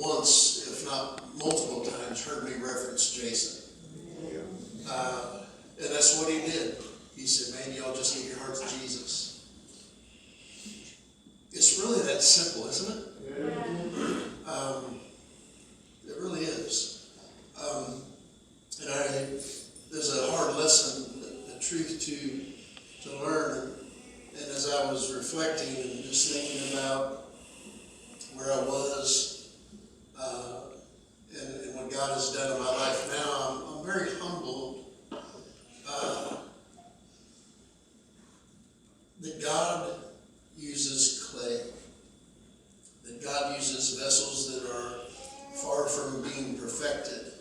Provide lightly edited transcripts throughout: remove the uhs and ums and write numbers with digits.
once, if not multiple times, heard me reference Jason. And that's what he did. He said, man, y'all just give your hearts to Jesus. It's really that simple, isn't it? It really is. There's a hard lesson, a truth to learn. And as I was reflecting and just thinking about where I was and what God has done in my life now, I'm very humbled that God uses clay, that God uses vessels that are far from being perfected.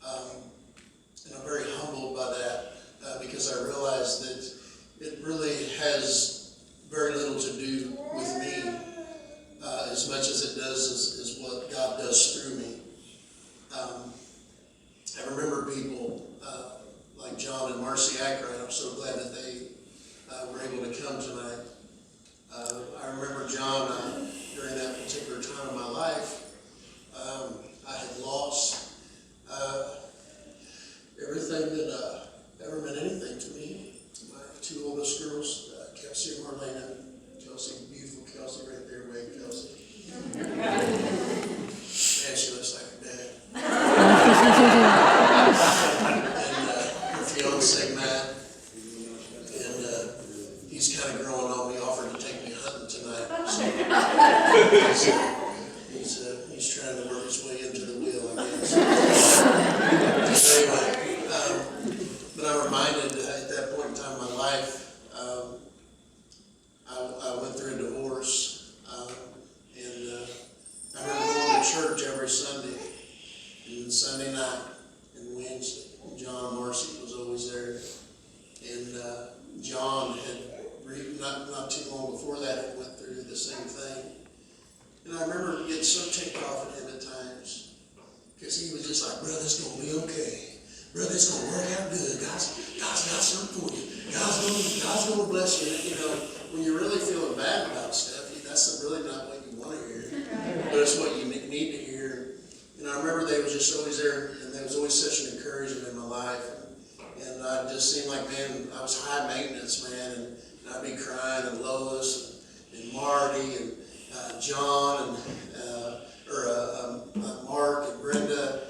And I'm very humbled by that because I realize that it really has very little to do with me as much as it does is what God does through me. I remember people like John and Marcy Ackright. I'm so glad that they were able to come tonight. I remember John during that particular time of my life. I had lost everything that ever meant anything to me. My two oldest girls, Kelsey and Marlena. Kelsey, beautiful Kelsey right there. Wave, Kelsey. Man, she looks like her dad. And her fiance, Matt. And he's kind of growing on me, offered to take me hunting tonight. So he's trying to work his way into the wheel, I guess. Anyway, but I'm reminded at that point in time in my life, I went through a divorce, and I remember going to church every Sunday, and Sunday night, and Wednesday. John Marcy was always there, and John had not too long before that had went through the same thing, and I remember getting so ticked off at him at times because he was just like, "Brother, it's gonna be okay. Brother, it's gonna work out good. God's got something for you. God's gonna bless you." And, when you're really feeling bad about stuff, that's really not what you want to hear, but it's what you need to hear. And I remember they was just always there, and there was always such an encouragement in my life. And I just seemed like, man, I was high maintenance, man, and I'd be crying, and Lois, and Marty, and John, and Mark, and Brenda,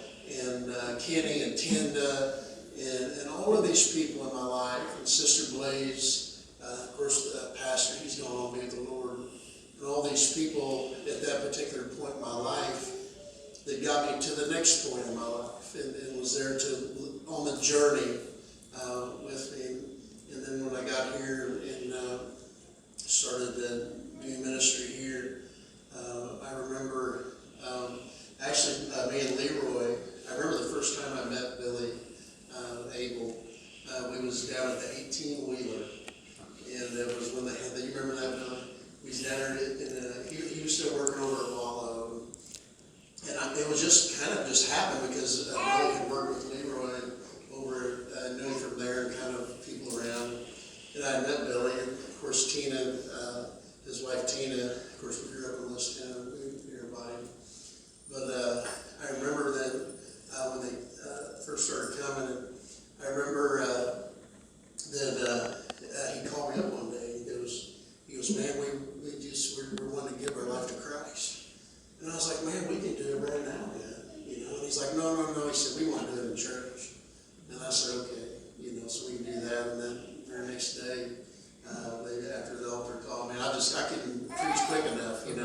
and Kenny, and Tinda, and all of these people in my life, and Sister Blaze, of course, the pastor, he's gone on to be with the Lord, and all these people at that particular point in my life that got me to the next point in my life, and was there on the journey with me. And then when I got here and started doing ministry here, I remember actually me and Leroy. I remember the first time I met Billy Abel. We was down at the 18-wheeler, and it was when they had you remember that one? We was down there, and he was still working over at Wallow, and it was just kind of just happened because I really could work with Leroy over. I knew him from there and kind of people around, and I met Billy, and of course Tina, his wife Tina. Of course we grew up in this town. We hear about him, but I remember that when they first started coming, and I remember that he called me up one day. He goes, man, we're wanting to give our life to Christ. And I was like, man, we can do it right now, man. And he's like, no. He said, we want to do it in church. And I said, okay, so we can do that. And then the very next day, after the altar call, man, I couldn't preach quick enough, And,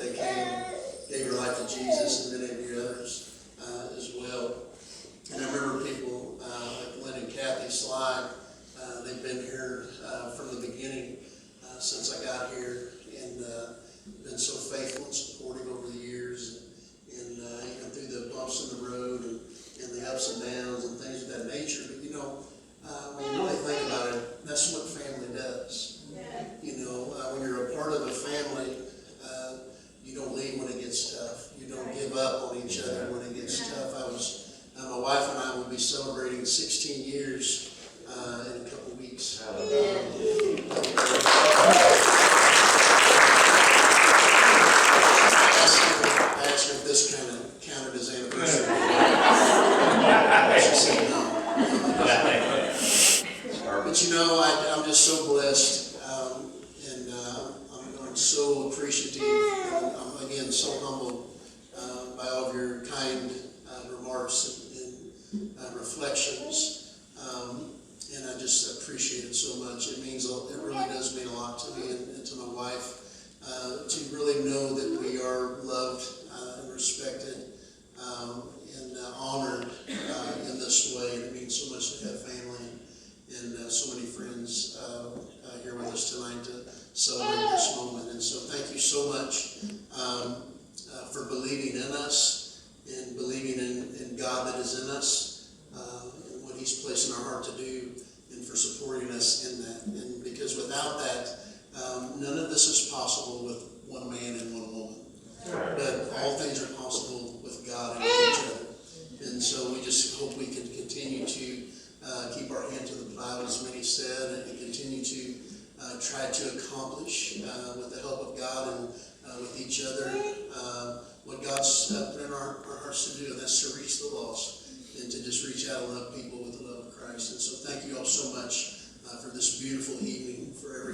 they came, gave their life to Jesus, and many of you others as well. And I remember people like Lynn and Kathy Sly. They've been here from the beginning since I got here, and been so faithful and supportive over the years, and even through the bumps in the road. so appreciative. I'm again so humbled by all of your kind remarks and reflections. And I just appreciate it so much. It really does mean a lot to me and to my wife to really know that we are loved and respected and honored in this way. And it means so much to have family and so many friends here with us tonight to celebrate this moment. And so thank you so much for believing in us and believing in God that is in us and what He's placed in our heart to do, and for supporting us in that. And because without that, none of this is possible with one man and one woman. But all things are possible with God and with each other. And so we just hope we can continue to keep our hand to the plow, as many said, and continue to try to accomplish, with the help of God and with each other, what God's put in our hearts to do, and that's to reach the lost and to just reach out and love people with the love of Christ. And so thank you all so much for this beautiful evening, for